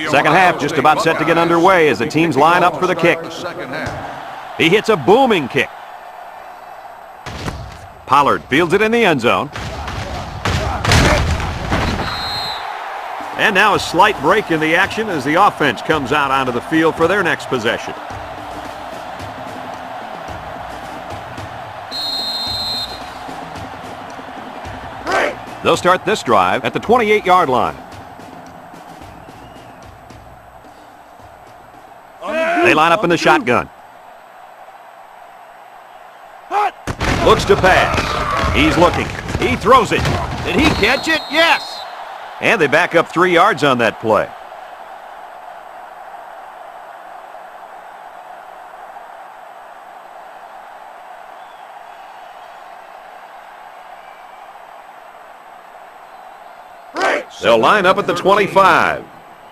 Second half just about set to get underway as the teams line up for the kick. He hits a booming kick. Pollard fields it in the end zone. And now a slight break in the action as the offense comes out onto the field for their next possession. They'll start this drive at the 28-yard line. They line up in the shotgun. Looks to pass. He's looking. He throws it. Did he catch it? Yes! And they back up 3 yards on that play. They'll line up at the 25.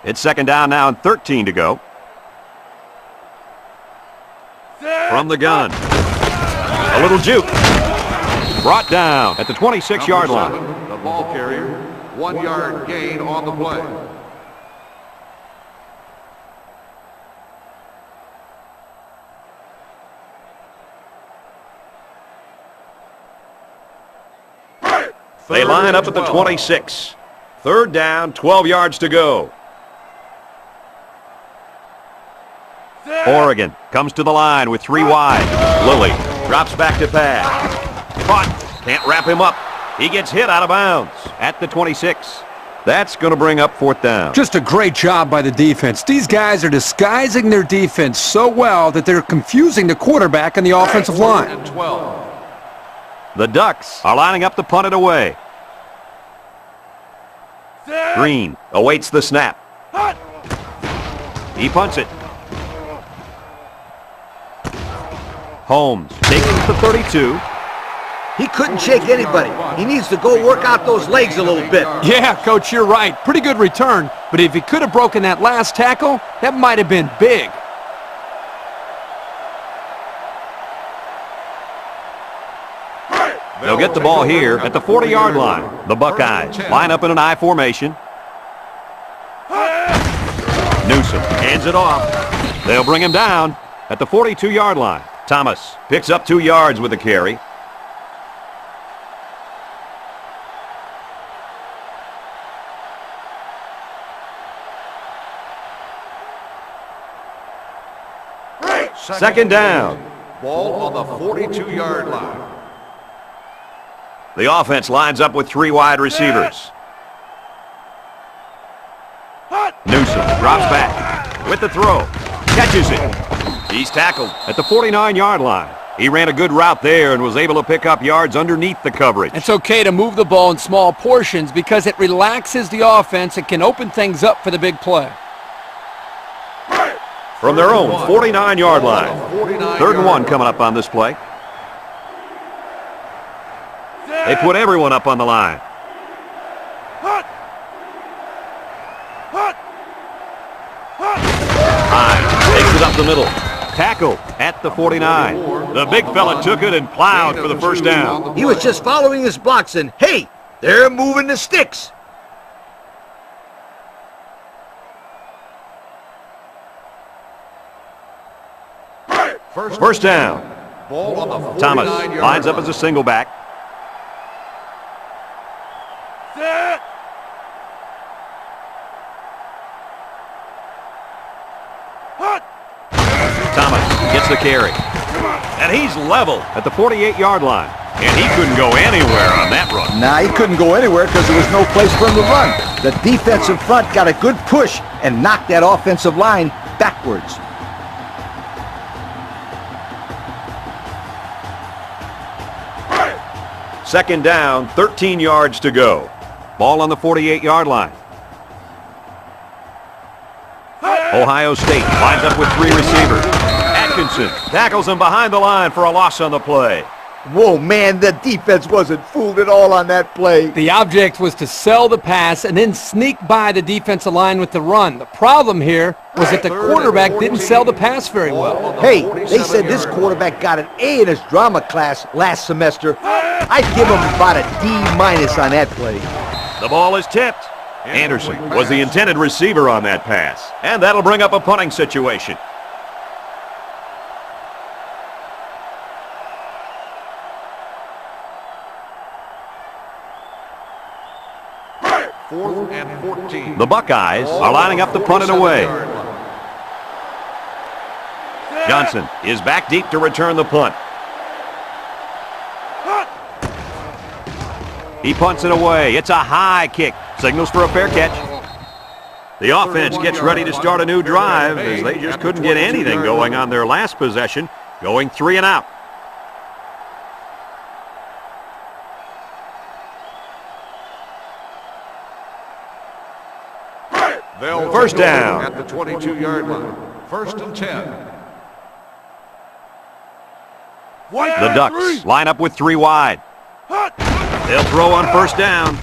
It's second down now and 13 to go. From the gun. A little juke. Brought down at the 26-yard line. The ball carrier, 1 yard gain on the play. They line up at the 26. Third down, 12 yards to go. Oregon comes to the line with 3 wide. Lilly drops back to pass. Caught. Can't wrap him up. He gets hit out of bounds at the 26. That's going to bring up fourth down. Just a great job by the defense. These guys are disguising their defense so well that they're confusing the quarterback and the offensive line. The Ducks are lining up to punt it away. Green awaits the snap. He punts it. Holmes taking it to 32. He couldn't shake anybody. He needs to go work out those legs a little bit. Yeah, Coach, you're right. Pretty good return. But if he could have broken that last tackle, that might have been big. They'll get the ball here at the 40-yard line. The Buckeyes line up in an I formation. Newsom hands it off. They'll bring him down at the 42-yard line. Thomas picks up 2 yards with the carry. Second down. Ball on the 42-yard line. The offense lines up with 3 wide receivers. Newsom drops back with the throw. Catches it. He's tackled at the 49-yard line. He ran a good route there and was able to pick up yards underneath the coverage. It's okay to move the ball in small portions because it relaxes the offense and can open things up for the big play. From their own 49-yard line. 3rd and 1 coming up on this play. They put everyone up on the line. Hines takes it up the middle. Tackle at the 49. The big fella took it and plowed for the first down. He was just following his blocks and, hey, they're moving the sticks. First down. Thomas lines up as a single back. Thomas gets the carry. And he's level at the 48-yard line. And he couldn't go anywhere on that run. Nah, he couldn't go anywhere because there was no place for him to run. The defense in front got a good push and knocked that offensive line backwards. Second down, 13 yards to go. Ball on the 48-yard line. Ohio State lines up with 3 receivers. Atkinson tackles him behind the line for a loss on the play. Whoa, man, the defense wasn't fooled at all on that play. The object was to sell the pass and then sneak by the defensive line with the run. The problem here was that the quarterback didn't sell the pass very well. Hey, they said this quarterback got an A in his drama class last semester. I'd give him about a D- on that play. The ball is tipped. Anderson was the intended receiver on that pass. And that'll bring up a punting situation. Fourth and 14. The Buckeyes are lining up the punt and away. Johnson is back deep to return the punt. He punts it away. It's a high kick. Signals for a fair catch. The offense gets ready to start a new drive as they just couldn't get anything going on their last possession, going 3 and out. First down at the 22-yard line. First and 10. The Ducks line up with 3 wide. They'll throw on first down.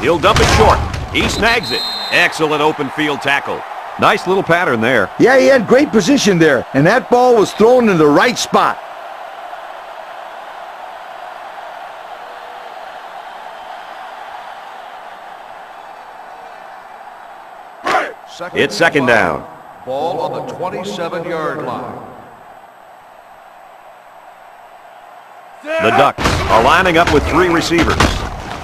He'll dump it short. He snags it. Excellent open field tackle. Nice little pattern there. Yeah, he had great position there, and that ball was thrown in the right spot. It's second down. Ball on the 27-yard line. The Ducks are lining up with 3 receivers.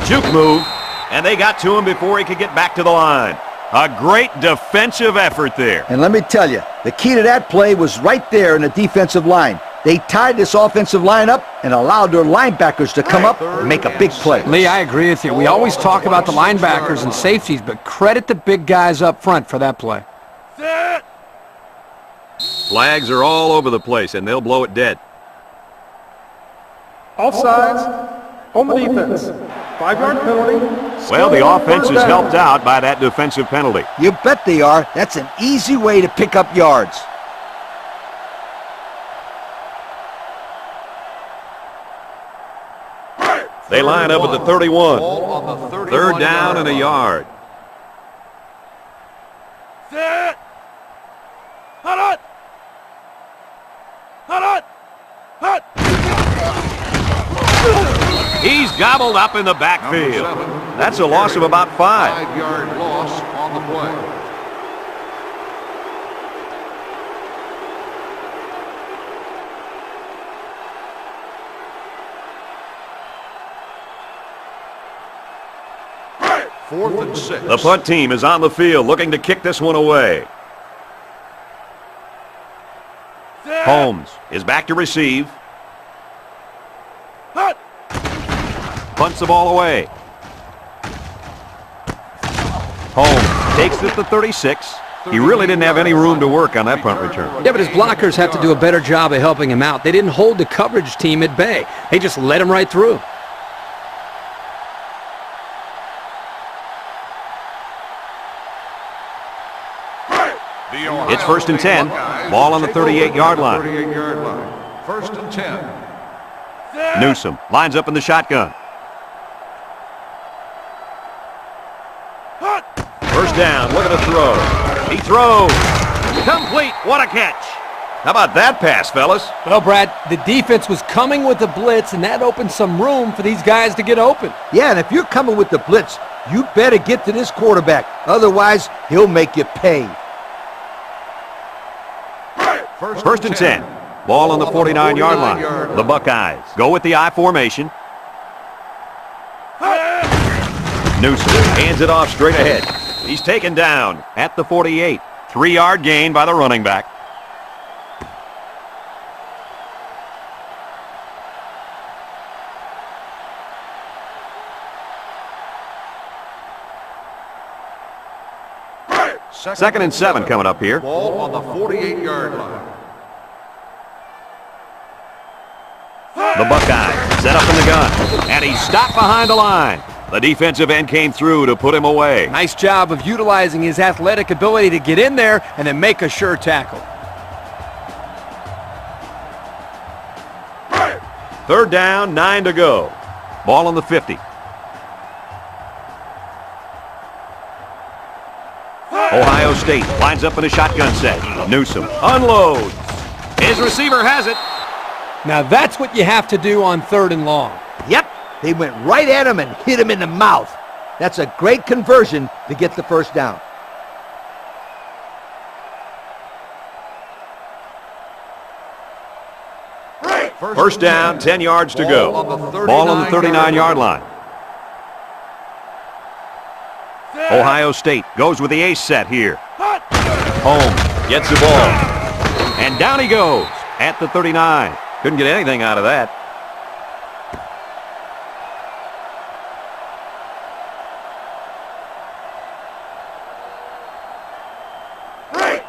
Juke move, and they got to him before he could get back to the line. A great defensive effort there. And let me tell you, the key to that play was right there in the defensive line. They tied this offensive line up and allowed their linebackers to come up and make a big play. Lee, I agree with you. We always talk about the linebackers and safeties, but credit the big guys up front for that play. Flags are all over the place, and they'll blow it dead. Offsides on the defense. 5-yard penalty. Well, the offense is helped out by that defensive penalty. You bet they are. That's an easy way to pick up yards. They line up at the 31. Ball on the 31 Third down and a yard. He's gobbled up in the backfield. That's a loss of about 5. 5-yard loss on the play. Fourth and 6. The punt team is on the field looking to kick this one away. Holmes is back to receive. Punts the ball away. Holmes takes it to 36. He really didn't have any room to work on that punt return. Yeah, but his blockers have to do a better job of helping him out. They didn't hold the coverage team at bay. They just let him right through. It's first and 10. Ball on the 38-yard line. 38-yard line. First and 10. Newsom lines up in the shotgun. First down. Look at the throw. He throws. Complete. What a catch. How about that pass, fellas? Well, Brad, the defense was coming with the blitz, and that opened some room for these guys to get open. Yeah, and if you're coming with the blitz, you better get to this quarterback. Otherwise, he'll make you pay. First and 10. Ball on the 49-yard line. The Buckeyes go with the I formation. Newsom hands it off straight ahead. He's taken down at the 48. 3-yard gain by the running back. Second and 7 coming up here. Ball on the 48-yard line. The Buckeyes set up in the gun, and he stopped behind the line. The defensive end came through to put him away. Nice job of utilizing his athletic ability to get in there and then make a sure tackle. Third down, 9 to go. Ball on the 50. Ohio State lines up in a shotgun set. Newsom unloads. His receiver has it. Now that's what you have to do on 3rd and long. Yep, they went right at him and hit him in the mouth. That's a great conversion to get the first down. First down, 10 yards to go. Ball on the 39-yard line. Ohio State goes with the ace set here. Holmes gets the ball. And down he goes at the 39. Couldn't get anything out of that.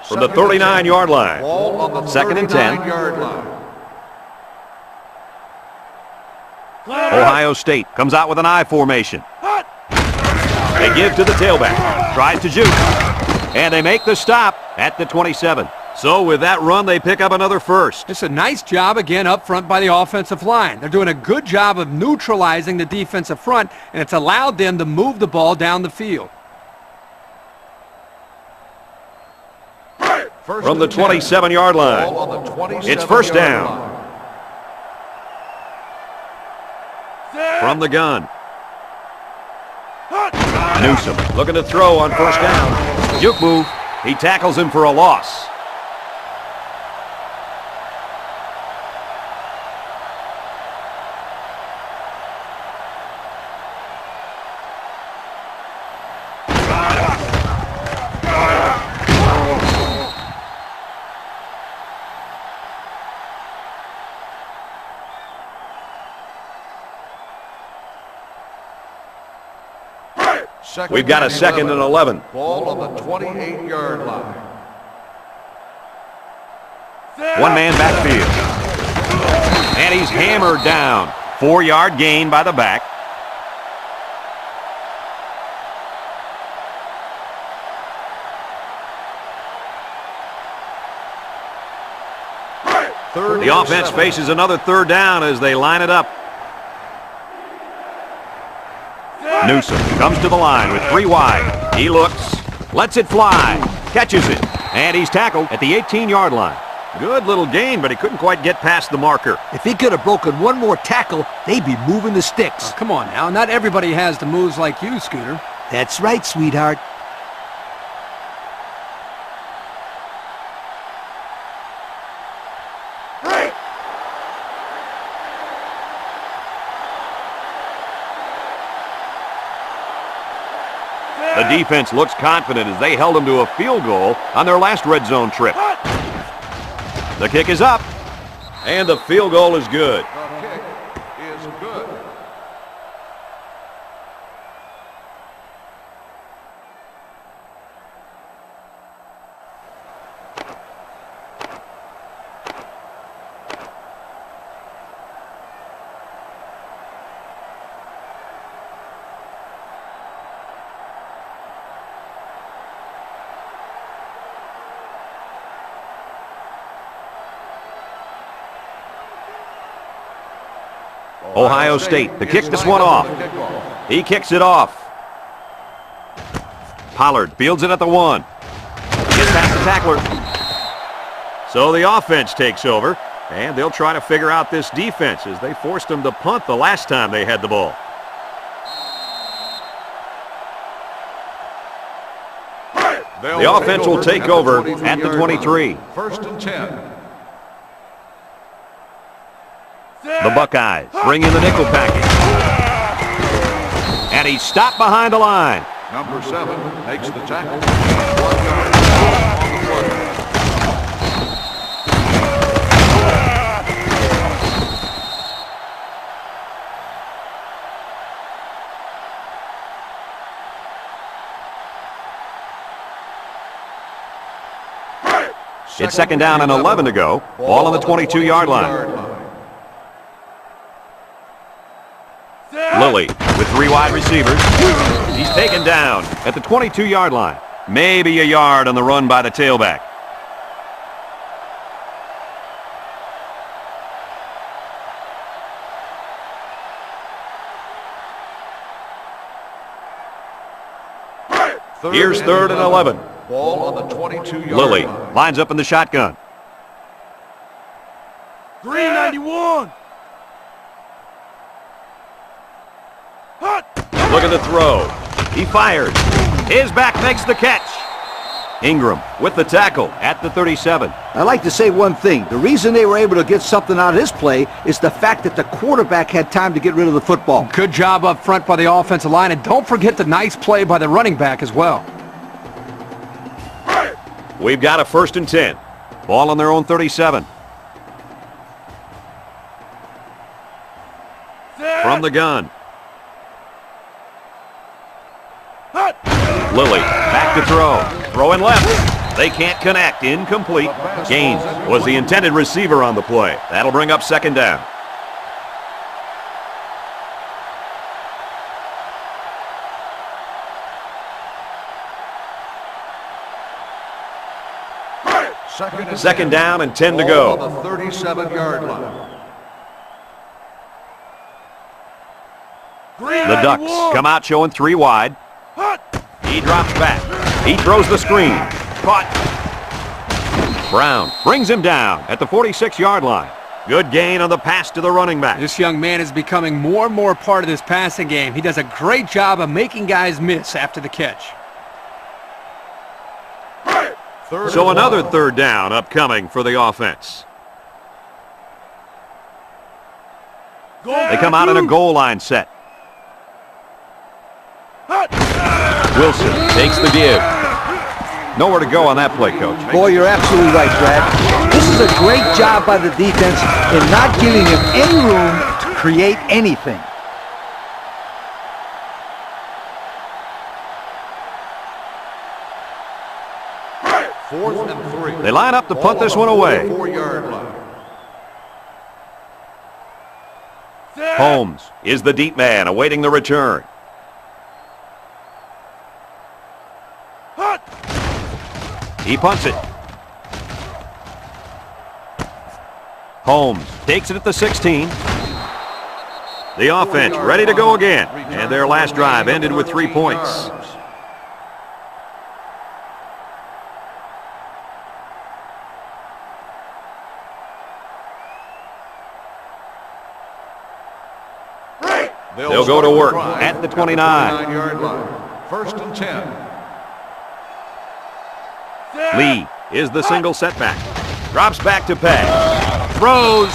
From the 39-yard line. Ball on the Second and 10. 39-yard line. Ohio State comes out with an I formation. They give to the tailback. Tries to juke. And they make the stop at the 27. So with that run, they pick up another first. It's a nice job again up front by the offensive line. They're doing a good job of neutralizing the defensive front, and it's allowed them to move the ball down the field. From the 27-yard line. Ball on the 27-yard It's first down. line. From the gun. Newsom looking to throw on first down. Juke move. He tackles him for a loss. We've got a second and 11. Ball on the 28-yard line. One man backfield. And he's hammered down. 4-yard gain by the back. The offense faces another third down as they line it up. Newsom comes to the line with 3 wide. He looks, lets it fly, catches it, and he's tackled at the 18-yard line. Good little gain, but he couldn't quite get past the marker. If he could have broken one more tackle, they'd be moving the sticks. Come on now, not everybody has the moves like you, Scooter. That's right, sweetheart. The defense looks confident as they held them to a field goal on their last red zone trip. The kick is up, and the field goal is good. The kick is good. Ohio State to kick this one off. He kicks it off. Pollard fields it at the 1. Gets past the tackler. So the offense takes over, and they'll try to figure out this defense as they forced them to punt the last time they had the ball. The offense will take over at the 23. First and 10. The Buckeyes bring in the nickel package. And he's stopped behind the line. Number 7 makes the tackle. 1 yard on the play. It's second down and 11 to go. Ball on the 22-yard line. Lilly with 3 wide receivers. He's taken down at the 22-yard line. Maybe a yard on the run by the tailback. Here's third and 11. Ball on the 22-yard Lilly line. lines up in the shotgun. 391. Look at the throw. He fires. His back makes the catch. Ingram with the tackle at the 37. I'd like to say one thing. The reason they were able to get something out of this play is the fact that the quarterback had time to get rid of the football. Good job up front by the offensive line, and don't forget the nice play by the running back as well. We've got a 1st and 10. Ball on their own 37. From the gun. Lilly, back to throw. Throwing left. They can't connect. Incomplete. Gaines was the intended receiver on the play. That'll bring up 2nd down. Second down and 10 to go. On the 37-yard line. The Ducks come out showing 3 wide. He drops back. He throws the screen. Caught. Brown brings him down at the 46-yard line. Good gain on the pass to the running back. This young man is becoming more and more part of this passing game. He does a great job of making guys miss after the catch. So another 3rd down upcoming for the offense. They come out in a goal line set. Wilson takes the give. Nowhere to go on that play, Coach. Boy, you're absolutely right, Brad. This is a great job by the defense in not giving him any room to create anything. Fourth and 3. They line up to punt this one away. 4-yard line. Holmes is the deep man awaiting the return. He punts it. Holmes takes it at the 16. The offense ready to go again. And their last drive ended with 3 points. They'll go to work at the 29. 29-yard line. 1st and 10. Lee is the single setback. Drops back to pass. Throws.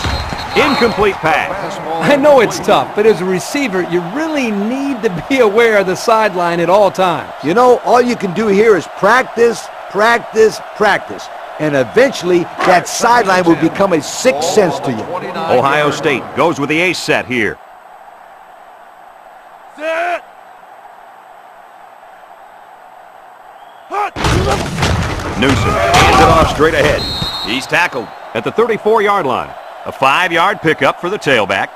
Incomplete pass. I know it's tough, but as a receiver, you really need to be aware of the sideline at all times. You know, all you can do here is practice, practice, practice. And eventually, that sideline will become a sixth sense to you. Ohio State goes with the ace set here. Newsom hands it off straight ahead. He's tackled at the 34-yard line. A 5-yard pickup for the tailback.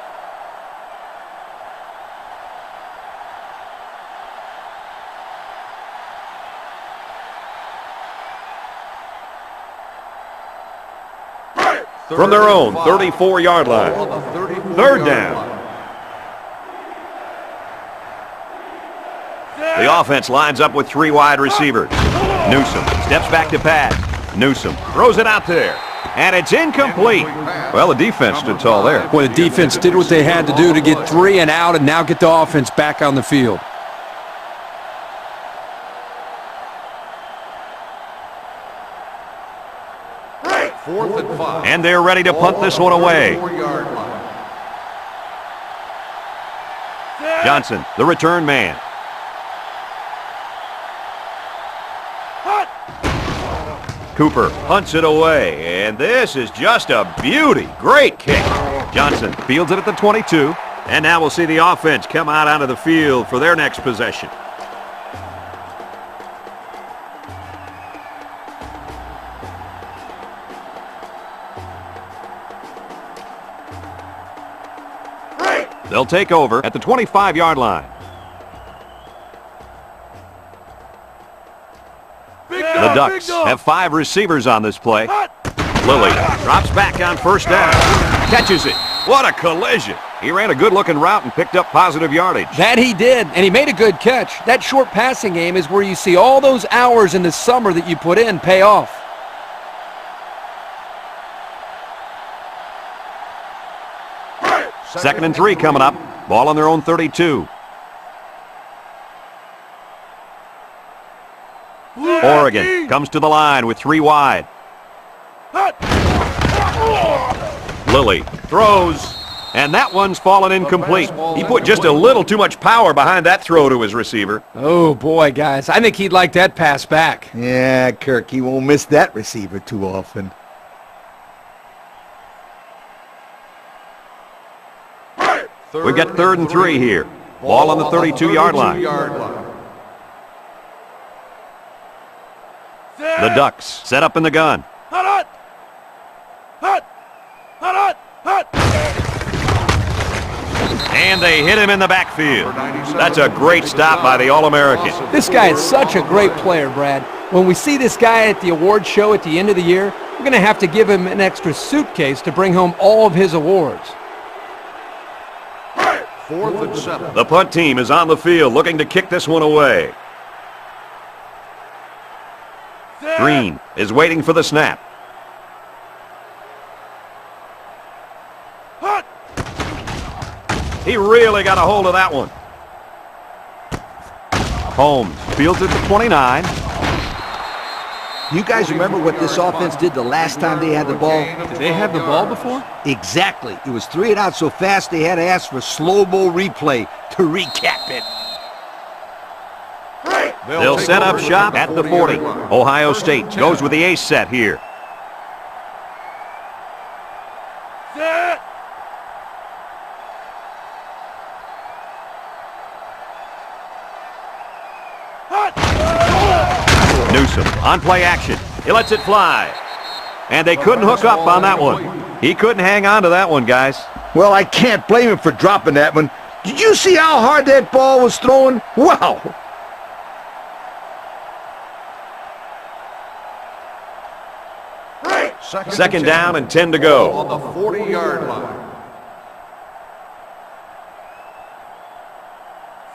From their own 34-yard line. 3rd down. The offense lines up with 3 wide receivers. Newsom steps back to pass. Newsom throws it out there. And it's incomplete. Well, the defense stood tall there. Boy, the defense did what they had to do to get 3 and out and now get the offense back on the field. Fourth and 5. And they're ready to punt this one away. 4-yard line. Johnson, the return man. Cooper punts it away, and this is just a beauty. Great kick. Johnson fields it at the 22, and now we'll see the offense come out onto the field for their next possession. They'll take over at the 25-yard line. The Ducks have 5 receivers on this play. Lilly drops back on 1st down. Catches it. What a collision. He ran a good-looking route and picked up positive yardage. That he did, and he made a good catch. That short passing game is where you see all those hours in the summer that you put in pay off. Second and 3 coming up. Ball on their own 32. Oregon comes to the line with 3 wide. Lilly throws, and that one's fallen incomplete. He put just a little too much power behind that throw to his receiver. Oh, boy, guys. I think he'd like that pass back. Yeah, Kirk, he won't miss that receiver too often. We've got 3rd and 3 here. Ball on the 32-yard line. The Ducks set up in the gun. And they hit him in the backfield. That's a great stop by the All-American. This guy is such a great player, Brad. When we see this guy at the award show at the end of the year, we're going to have to give him an extra suitcase to bring home all of his awards. 4th and 7. The punt team is on the field looking to kick this one away. Green is waiting for the snap. He really got a hold of that one. Holmes fields it to 29. You guys remember what this offense did the last time they had the ball? Did they have the ball before? Exactly. It was 3 and out so fast they had to ask for slow-mo replay to recap it. They'll set up shop at the 40. Ohio State goes with the ace set here. Newsom on play action. He lets it fly. And they couldn't hook up on that one. He couldn't hang on to that one, guys. Well, I can't blame him for dropping that one. Did you see how hard that ball was thrown? Wow! Second down and 10 to go. On the 40-yard line.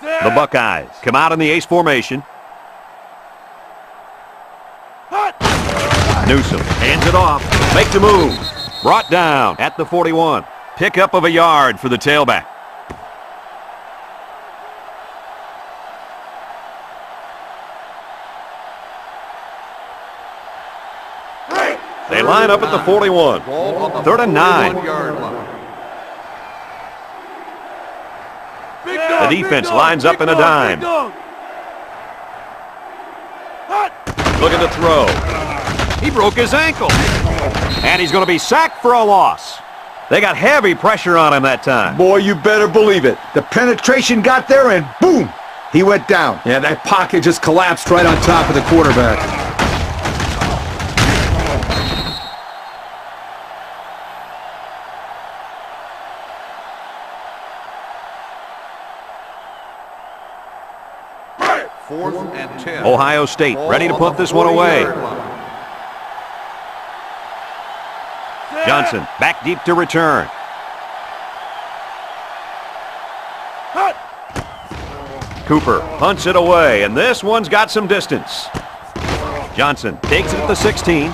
The Buckeyes come out in the ace formation. Newsom hands it off, makes a move. Brought down at the 41. Pickup of a yard for the tailback. They line up at the 41. 3rd and 9. The defense lines up in a dime. Look at the throw. He broke his ankle. And he's going to be sacked for a loss. They got heavy pressure on him that time. Boy, you better believe it. The penetration got there and boom, he went down. Yeah, that pocket just collapsed right on top of the quarterback. Ohio State ready to put this one away. Johnson back deep to return. Cooper punts it away, and this one's got some distance. Johnson takes it at the 16.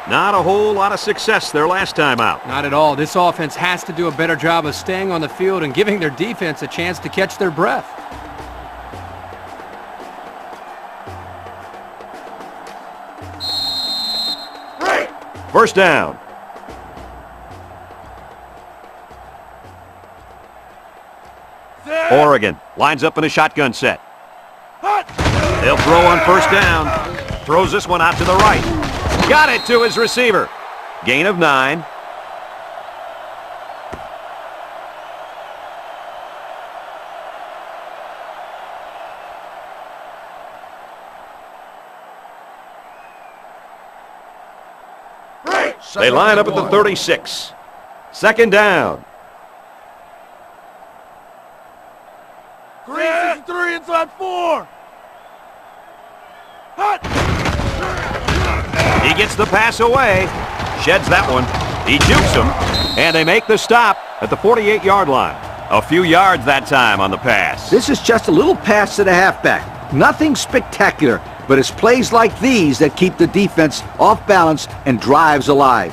Not a whole lot of success their last time out. Not at all. This offense has to do a better job of staying on the field and giving their defense a chance to catch their breath. First down. Oregon lines up in a shotgun set. They'll throw on first down. Throws this one out to the right. Got it to his receiver. Gain of 9. They line up at the 36. Second down. Green 3 inside 4. He gets the pass away. Sheds that one. He jukes him. And they make the stop at the 48-yard line. A few yards that time on the pass. This is just a little pass to the halfback. Nothing spectacular, but it's plays like these that keep the defense off balance and drives alive.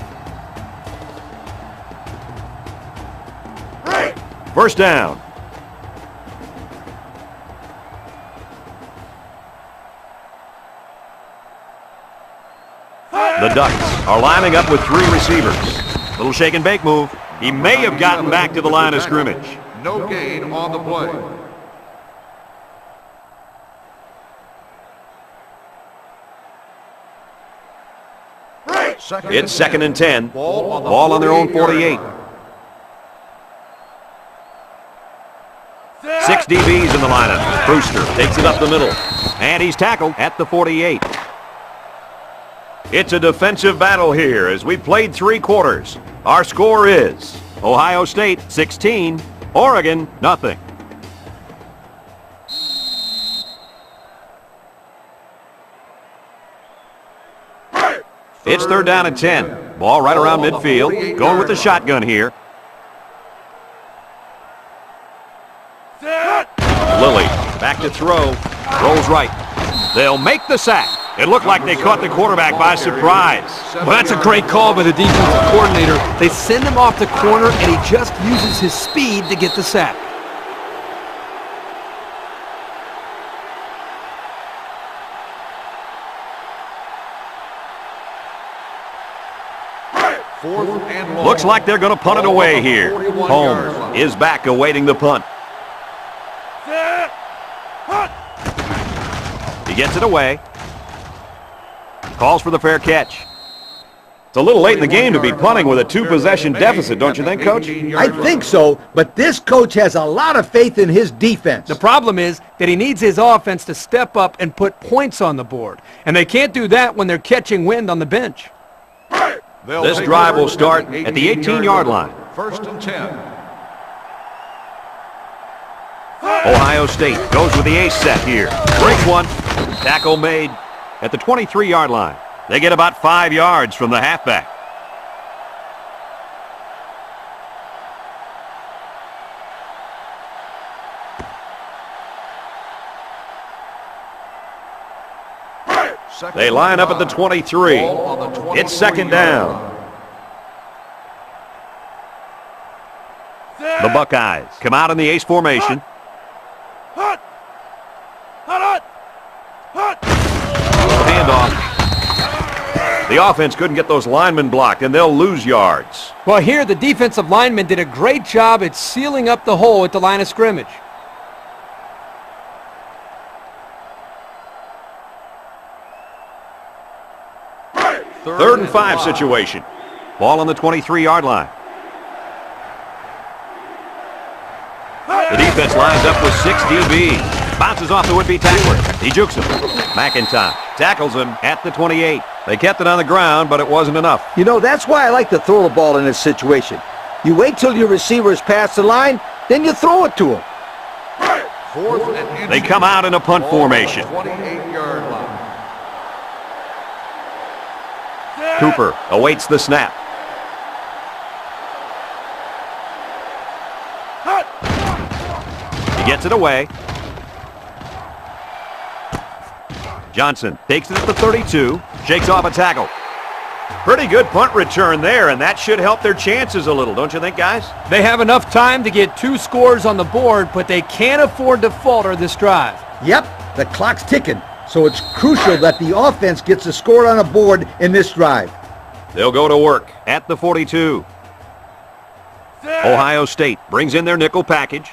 First down. The Ducks are lining up with 3 receivers. Little shake and bake move. He may have gotten back to the line of scrimmage. No gain on the play. It's 2nd and 10. Ball on their own 48. 6 DBs in the lineup. Brewster takes it up the middle. And he's tackled at the 48. It's a defensive battle here as we've played 3 quarters. Our score is Ohio State 16, Oregon nothing. It's 3rd down and 10. Ball right around midfield. Going with the shotgun here. Lilly back to throw. Rolls right. They'll make the sack. It looked like they caught the quarterback by surprise. Well, that's a great call by the defensive coordinator. They send him off the corner, and he just uses his speed to get the sack. Looks like they're going to punt it away here. Holmes is back awaiting the punt. He gets it away. Calls for the fair catch. It's a little late in the game to be punting with a 2-possession deficit, don't you think, Coach? I think so, but this coach has a lot of faith in his defense. The problem is that he needs his offense to step up and put points on the board. And they can't do that when they're catching wind on the bench. This drive will start at the 18-yard line. 1st and 10. Ohio State goes with the ace set here. Breaks one. Tackle made at the 23-yard line. They get about 5 yards from the halfback. They line up at the 23. It's 2nd down. The Buckeyes come out in the ace formation. Handoff. The offense couldn't get those linemen blocked, and they'll lose yards. Well, here the defensive linemen did a great job at sealing up the hole at the line of scrimmage. 3rd and 5 situation. Ball on the 23-yard line. The defense lines up with 6 DBs. Bounces off the would-be tackler. He jukes him. McIntyre tackles him at the 28. They kept it on the ground, but it wasn't enough. You know, that's why I like to throw the ball in this situation. You wait till your receivers pass the line, then you throw it to them. 4th and They come out in a punt formation. 28-yard line. Cooper awaits the snap. He gets it away. Johnson takes it at the 32, shakes off a tackle. Pretty good punt return there, and that should help their chances a little, don't you think, guys? They have enough time to get 2 scores on the board, but they can't afford to falter this drive. Yep, the clock's ticking, so it's crucial that the offense gets a score on the board in this drive. They'll go to work at the 42. Ohio State brings in their nickel package.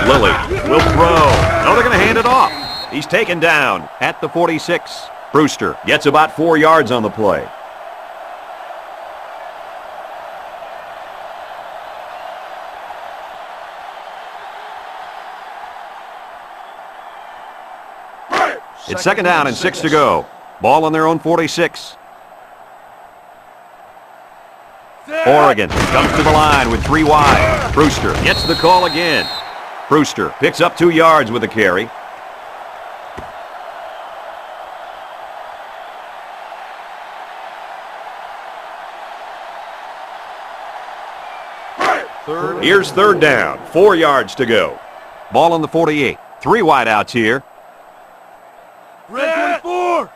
Lilly will throw. No, they're going to hand it off. He's taken down at the 46. Brewster gets about 4 yards on the play. It's 2nd down and 6 to go. Ball on their own 46. Oregon comes to the line with 3 wide. Brewster gets the call again. Brewster picks up 2 yards with the carry. Here's 3rd down, 4 yards to go. Ball on the 48. 3 wide outs here. Red 24.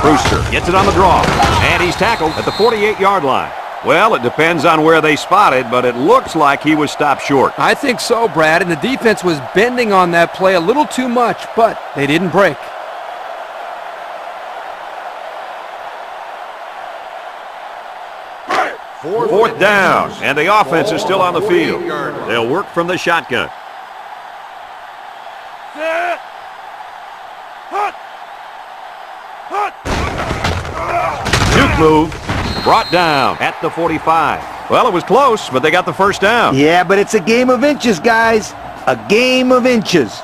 Brewster gets it on the draw, and he's tackled at the 48-yard line. Well, it depends on where they spotted, but it looks like he was stopped short. I think so, Brad, and the defense was bending on that play a little too much, but they didn't break. Fourth down, and the offense is still on the field. They'll work from the shotgun. Set. Hut. Hut. Juke move. Brought down at the 45. Well, it was close, but they got the first down. Yeah, but it's a game of inches, guys. A game of inches.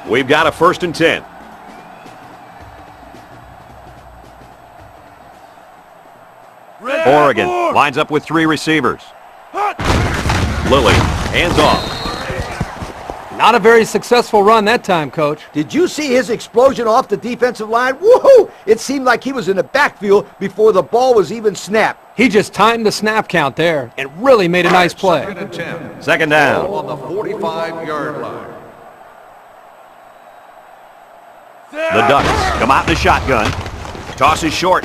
We've got a 1st and 10. Oregon lines up with 3 receivers. Lilly, hands off. Not a very successful run that time, Coach. Did you see his explosion off the defensive line? Woohoo! It seemed like he was in the backfield before the ball was even snapped. He just timed the snap count there and really made a nice play. 2nd and 10. Second down. Ball on the 45-yard line. The Ducks come out in the shotgun. Toss is short.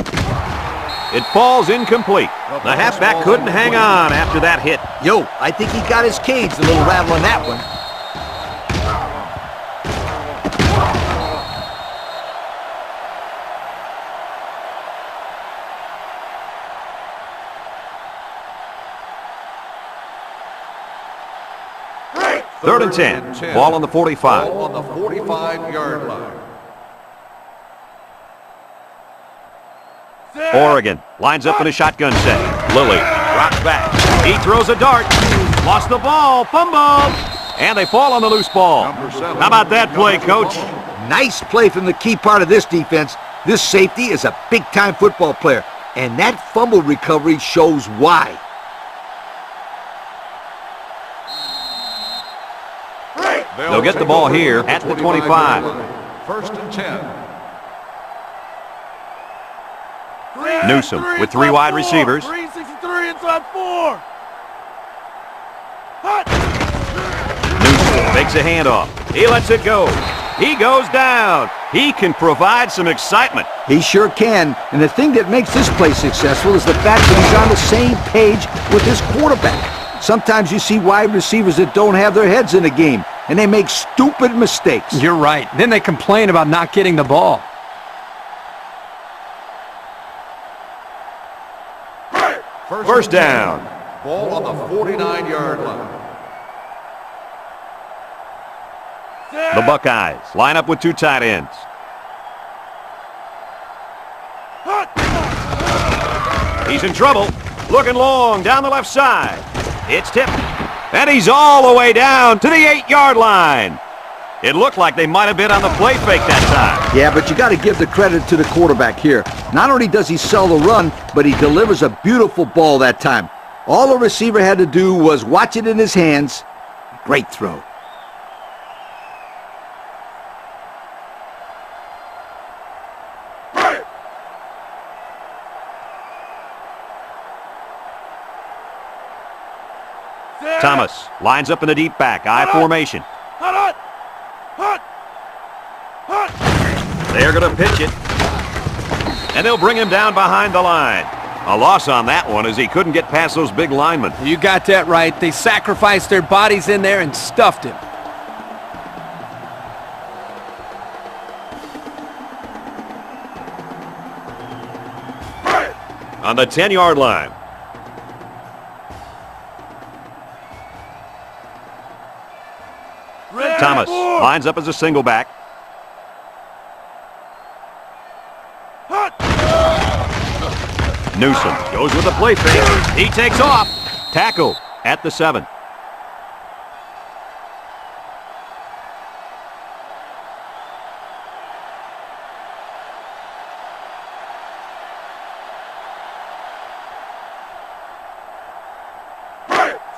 It falls incomplete. The halfback couldn't hang on after that hit. Yo, I think he got his cage a little rattle on that one. Third and 10. Ball on the 45. Ball on the 45-yard line. Oregon lines up in a shotgun set. Lilly drops back. He throws a dart. Lost the ball. Fumble. And they fall on the loose ball. How about that play, Coach? Nice play from the key part of this defense. This safety is a big-time football player, and that fumble recovery shows why. They'll get the ball here at the 25. 1st and 10. Newsom with 3 wide receivers. 363 inside 4. Hut. Newsom makes a handoff. He lets it go. He goes down. He can provide some excitement. He sure can, and the thing that makes this play successful is the fact that he's on the same page with his quarterback. Sometimes you see wide receivers that don't have their heads in the game, and they make stupid mistakes. You're right. Then they complain about not getting the ball. First down. Ball on the 49-yard line. The Buckeyes line up with 2 tight ends. He's in trouble. Looking long down the left side. It's tipped. And he's all the way down to the 8-yard line. It looked like they might have been on the play fake that time. Yeah, but you got to give the credit to the quarterback here. Not only does he sell the run, but he delivers a beautiful ball that time. All the receiver had to do was watch it in his hands. Great throw. Thomas lines up in the deep back, I formation. Hut. Hut. Hut. They're going to pitch it. And they'll bring him down behind the line. A loss on that one as he couldn't get past those big linemen. You got that right. They sacrificed their bodies in there and stuffed him. On the 10-yard line. Thomas lines up as a single back. Newsom goes with a play fake. He takes off. Tackle at the 7.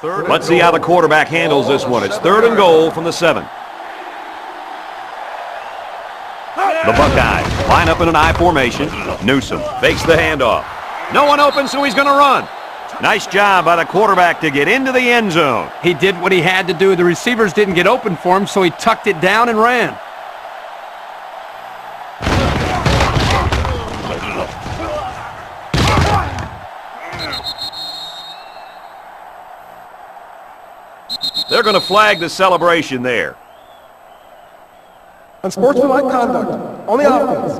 Let's see how the quarterback handles this one. It's 3rd and goal from the 7. The Buckeyes line up in an I formation. Newsom fakes the handoff. No one open, so he's going to run. Nice job by the quarterback to get into the end zone. He did what he had to do. The receivers didn't get open for him, so he tucked it down and ran. They're going to flag the celebration there. Unsportsmanlike conduct on the offense.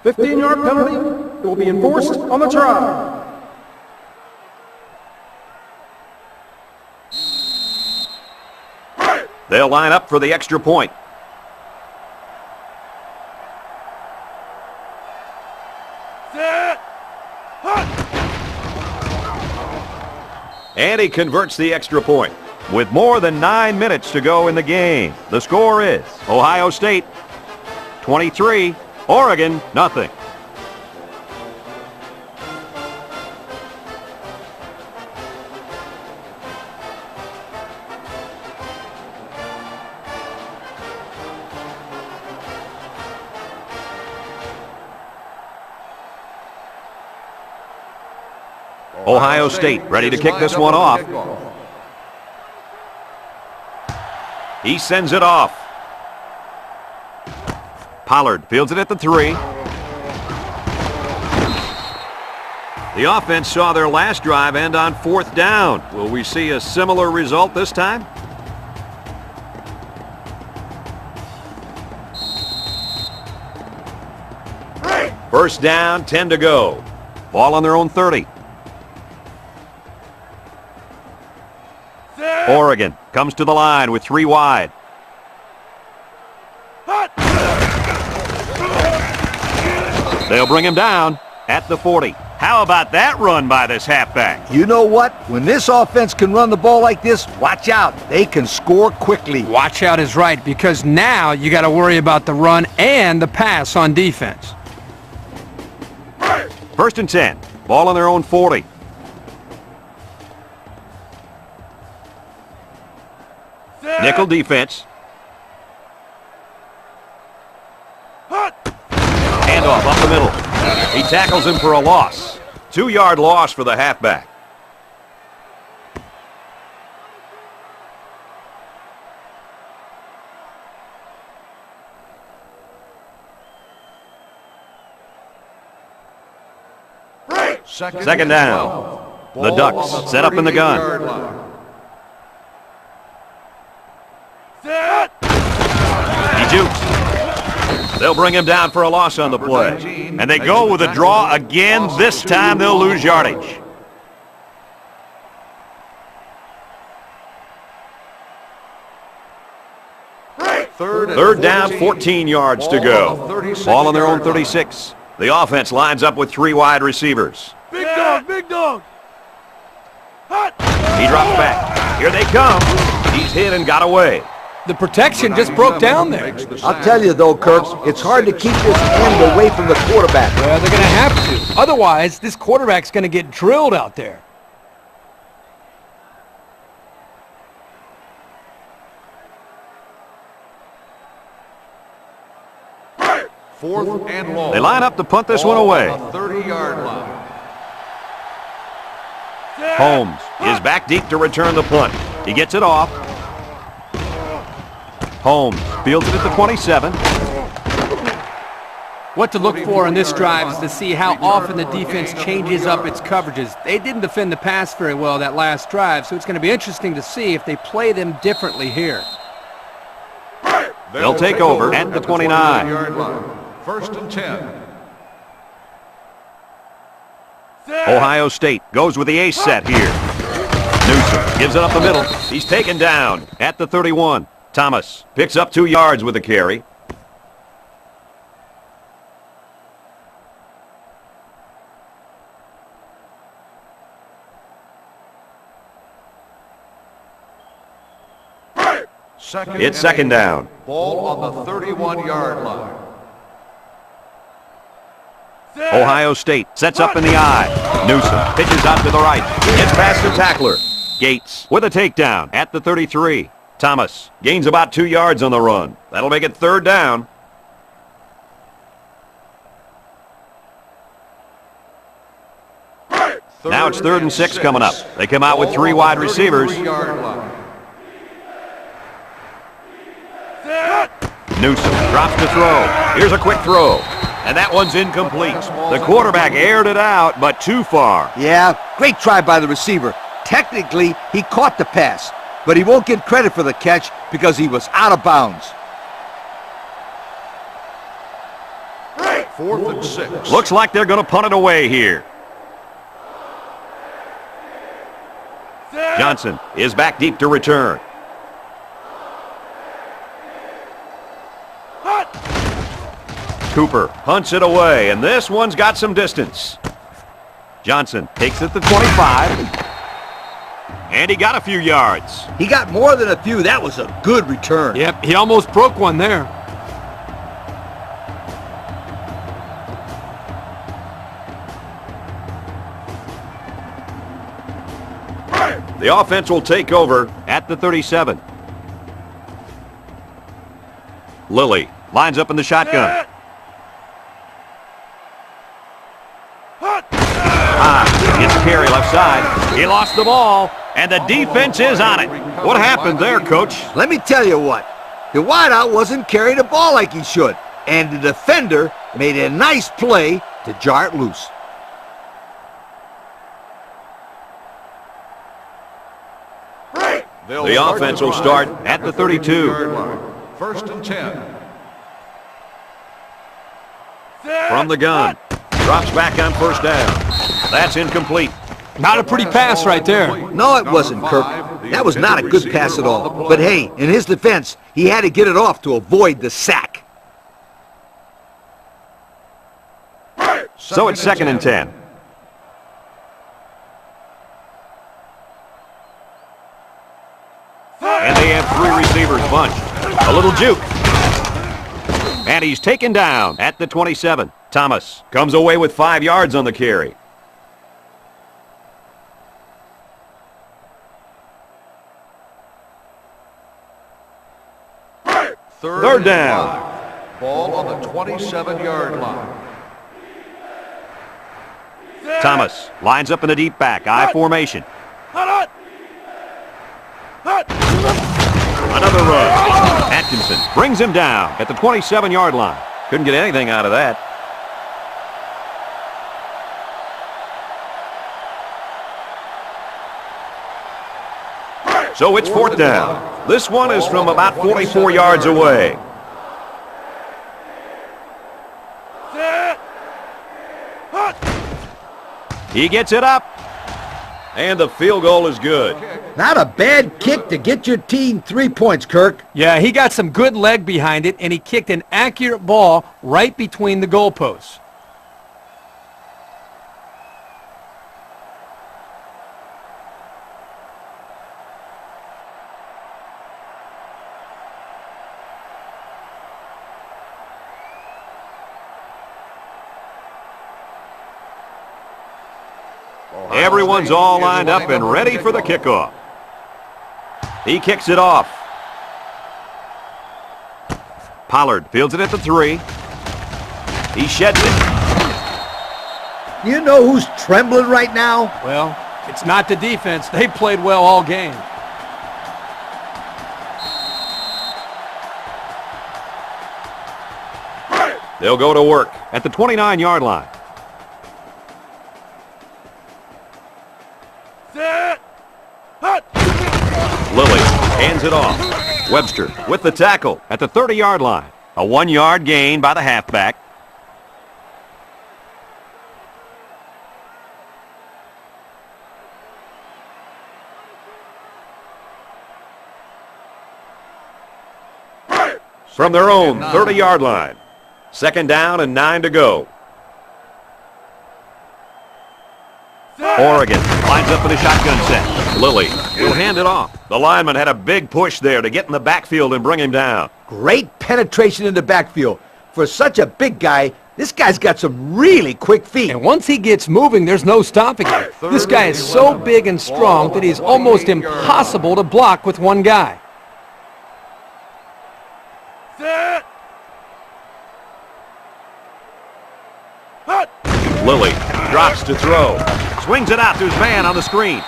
15-yard penalty. It will be enforced on the try. They'll line up for the extra point. Set. Hut. And he converts the extra point. With more than 9 minutes to go in the game, the score is Ohio State 23, Oregon nothing. Ohio State ready to kick this one off. He sends it off. Pollard fields it at the 3. The offense saw their last drive end on 4th down. Will we see a similar result this time? First down, 10 to go. Ball on their own 30. Oregon comes to the line with 3 wide. They'll bring him down at the 40. How about that run by this halfback? You know what? When this offense can run the ball like this, watch out. They can score quickly. Watch out is right, because now you got to worry about the run and the pass on defense. First and 10. Ball on their own 40. Nickel defense. Handoff up the middle. He tackles him for a loss. 2-yard loss for the halfback. Second down. The Ducks set up in the gun. He jukes. They'll bring him down for a loss on the play. And they go with a draw again. This time they'll lose yardage. Third down, 14 yards to go. Ball on their own 36. The offense lines up with 3 wide receivers. Big dog, big dog. Hut. He drops back. Here they come. He's hit and got away. The protection just broke down there. I'll tell you, though, Kirk, it's hard to keep this end away from the quarterback. Well, they're going to have to. Otherwise, this quarterback's going to get drilled out there. Fourth and long. They line up to punt this one away. 30-yard line. Holmes is back deep to return the punt. He gets it off. Holmes fields it at the 27. What to look for in this drive is to see how often the defense changes up its coverages. They didn't defend the pass very well that last drive, so it's going to be interesting to see if they play them differently here. They'll take over at the 29. 29-yard line. First and 10. Ohio State goes with the ace set here. Newsom gives it up the middle. He's taken down at the 31. Thomas picks up 2 yards with the carry. It's second down. Ball on the 31-yard line. Ohio State sets up in the eye. Newsom pitches out to the right. Gets past the tackler. Gates with a takedown at the 33. Thomas gains about 2 yards on the run. That'll make it third down. Now it's 3rd and 6 coming up. They come out with 3 wide receivers. Newsom drops to throw. Here's a quick throw. And that one's incomplete. The quarterback aired it out, but too far. Yeah, great try by the receiver. Technically, he caught the pass, but he won't get credit for the catch because he was out of bounds. 4th and 6. Looks like they're going to punt it away here. Johnson is back deep to return. Cooper punts it away, and this one's got some distance. Johnson takes it to 25. And he got a few yards. He got more than a few. That was a good return. Yep, he almost broke one there. The offense will take over at the 37. Lilly lines up in the shotgun. Gets carry left side. He lost the ball, and the defense is on it. What happened there, Coach? Let me tell you what. The wideout wasn't carrying the ball like he should, and the defender made a nice play to jar it loose. The offense will start at the 32. 1st and 10. From the gun. Drops back on 1st down. That's incomplete. Not a pretty pass right there. No, it wasn't, Kirk. That was not a good pass at all. But hey, in his defense, he had to get it off to avoid the sack. So it's 2nd and 10. And they have 3 receivers bunched. A little juke. And he's taken down at the 27. Thomas comes away with 5 yards on the carry. Third down. Ball on the 27-yard line. Thomas lines up in the deep back, I formation. Another run. Atkinson brings him down at the 27-yard line. Couldn't get anything out of that. So it's 4th down. This one is from about 44 yards away. He gets it up. And the field goal is good. Not a bad kick to get your team 3 points, Kirk. Yeah, he got some good leg behind it, and he kicked an accurate ball right between the goalposts. Everyone's all lined up and ready for the kickoff. He kicks it off. Pollard fields it at the 3. He sheds it. You know who's trembling right now? Well, it's not the defense. They played well all game. They'll go to work at the 29-yard line. Lilly hands it off. Webster with the tackle at the 30-yard line. A 1-yard gain by the halfback. From their own 30-yard line. 2nd down and 9 to go. Oregon lines up in a shotgun set. Lilly will hand it off. The lineman had a big push there to get in the backfield and bring him down. Great penetration in the backfield. For such a big guy, this guy's got some really quick feet. And once he gets moving, there's no stopping him. This guy is so big and strong that he's almost impossible to block with one guy. Lilly drops to throw. Swings it out to his man on the screen.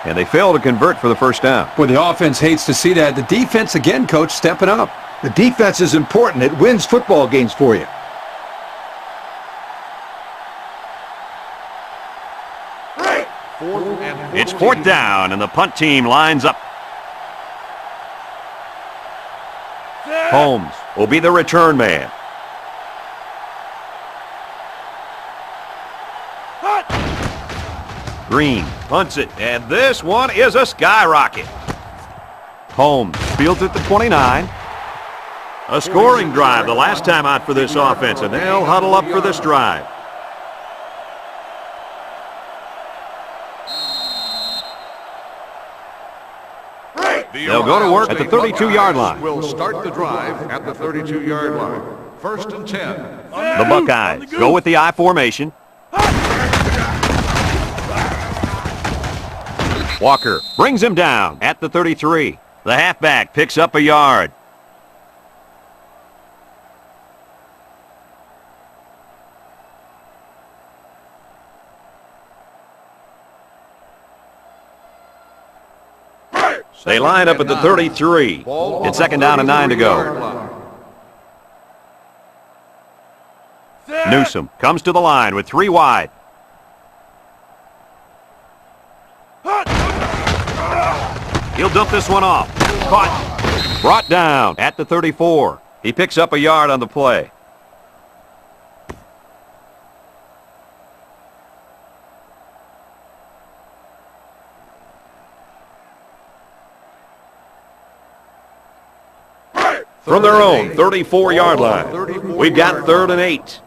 And they fail to convert for the 1st down. Well, the offense hates to see that. The defense, again, Coach, stepping up. The defense is important. It wins football games for you. 4th down, and the punt team lines up. Holmes will be the return man. Green punts it, and this one is a skyrocket. Holmes fields at the 29. A scoring drive the last time out for this offense, and they'll huddle up for this drive. They'll go to work at the 32-yard line. Will start the drive at the 32-yard line. 1st and 10. The Buckeyes go with the I formation. Walker brings him down at the 33. The halfback picks up a yard. They line up at the 33. It's 2nd down and 9 to go. Newsom comes to the line with 3 wide. He'll dump this one off. Caught. Brought down at the 34. He picks up a yard on the play. From their own 34-yard line, we've got 3rd and 8.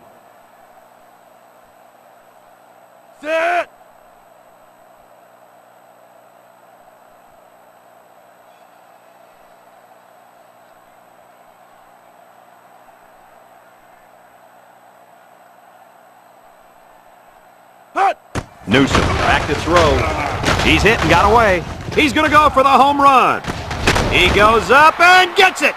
Set. Newsom back to throw. He's hit and got away. He's going to go for the home run. He goes up and gets it.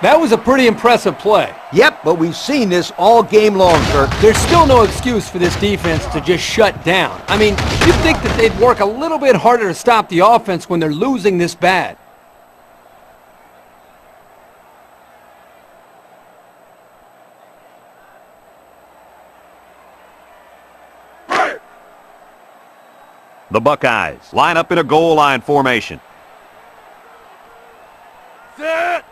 That was a pretty impressive play. Yep, but we've seen this all game long, Kirk. There's still no excuse for this defense to just shut down. I mean, you'd think that they'd work a little bit harder to stop the offense when they're losing this bad. The Buckeyes line up in a goal line formation. Set.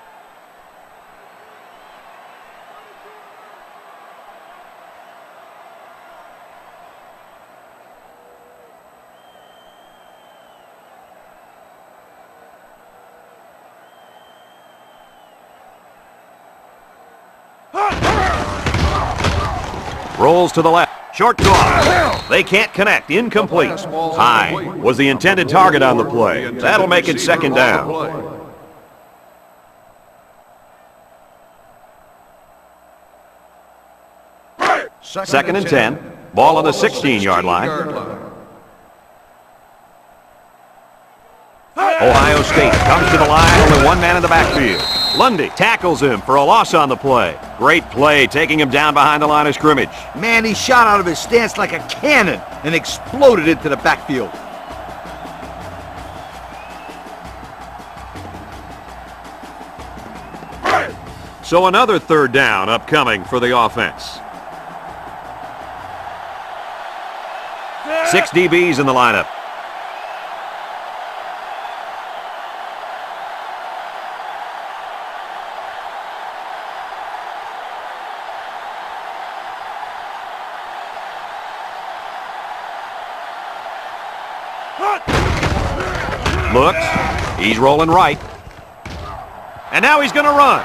Rolls to the left. Short toss. They can't connect. Incomplete. High was the intended target on the play. That'll make it 2nd down. Second and 10. Ball on the 16-yard line. Ohio State comes to the line. Only one man in the backfield. Lundy tackles him for a loss on the play. Great play, taking him down behind the line of scrimmage. Man, he shot out of his stance like a cannon and exploded into the backfield. So another 3rd down upcoming for the offense. 6 DBs in the lineup. Looks. He's rolling right. And now he's going to run.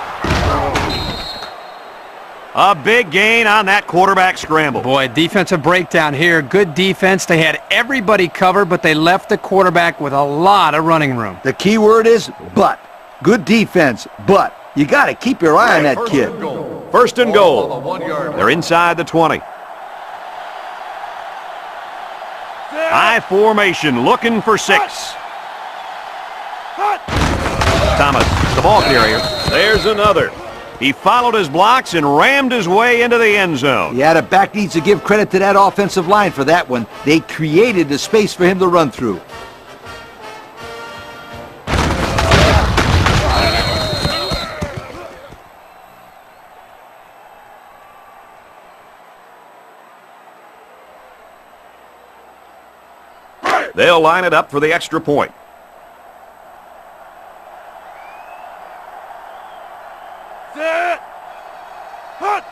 A big gain on that quarterback scramble. Boy, defensive breakdown here. Good defense. They had everybody covered, but they left the quarterback with a lot of running room. The key word is but. Good defense, but you got to keep your eye on that kid. 1st and goal. They're inside the 20. I formation looking for 6. Thomas, the ball carrier. There's another. He followed his blocks and rammed his way into the end zone. Yeah, the back needs to give credit to that offensive line for that one. They created the space for him to run through. They'll line it up for the extra point. Set. Hut.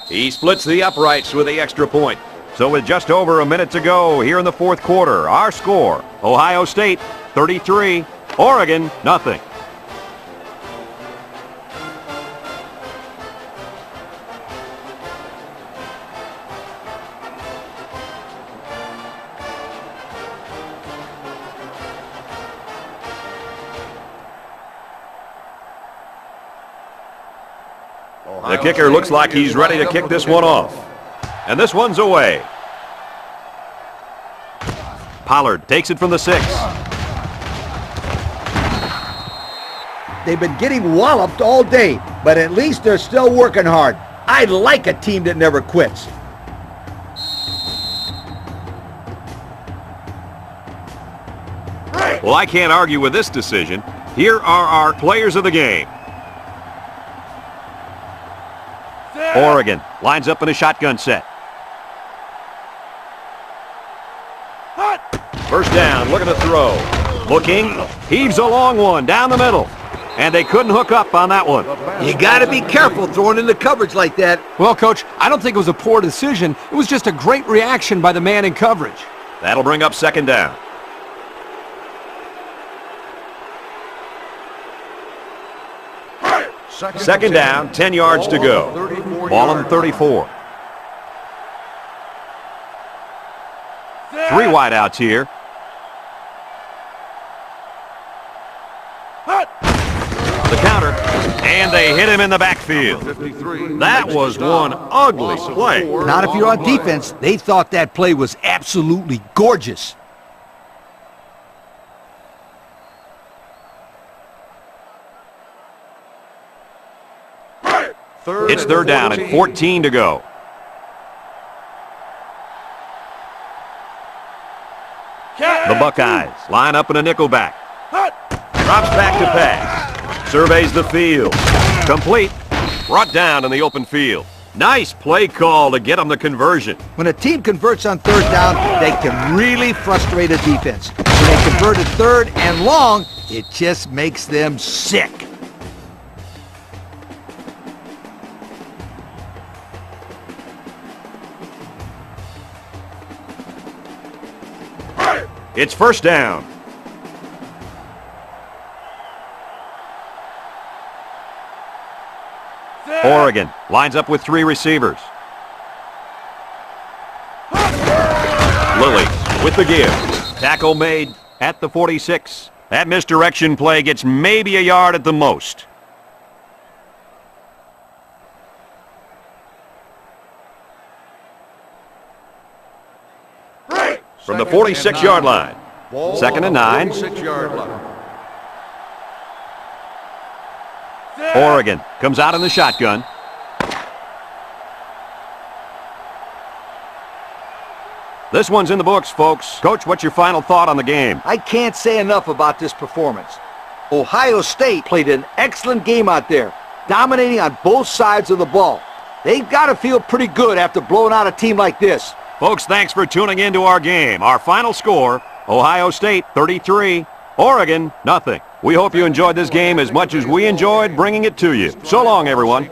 He splits the uprights with the extra point. So with just over a minute to go here in the fourth quarter, our score, Ohio State 33, Oregon nothing. The kicker looks like he's ready to kick this one off. And this one's away. Pollard takes it from the 6. They've been getting walloped all day, but at least they're still working hard. I like a team that never quits. Well, I can't argue with this decision. Here are our players of the game. Oregon lines up in a shotgun set. First down, looking to throw. Looking, heaves a long one down the middle. And they couldn't hook up on that one. You got to be careful throwing into coverage like that. Well, Coach, I don't think it was a poor decision. It was just a great reaction by the man in coverage. That'll bring up second down. Second down, 10 yards to go. Ball on 34. 3 wideouts here. The counter, and they hit him in the backfield. That was one ugly play. Not if you're on defense. They thought that play was absolutely gorgeous. It's third down and 14 to go. The Buckeyes line up in a nickelback. Drops back to pass. Surveys the field. Complete. Brought down in the open field. Nice play call to get them the conversion. When a team converts on third down, they can really frustrate a defense. When they convert at third and long, it just makes them sick. It's first down. Oregon lines up with 3 receivers. Lilly with the give. Tackle made at the 46. That misdirection play gets maybe a yard at the most. From the 46-yard line. Second and 9. 46-yard line. Oregon comes out in the shotgun. This one's in the books, folks. Coach, what's your final thought on the game? I can't say enough about this performance. Ohio State played an excellent game out there, dominating on both sides of the ball. They've got to feel pretty good after blowing out a team like this. Folks, thanks for tuning in to our game. Our final score, Ohio State 33, Oregon nothing. We hope you enjoyed this game as much as we enjoyed bringing it to you. So long, everyone.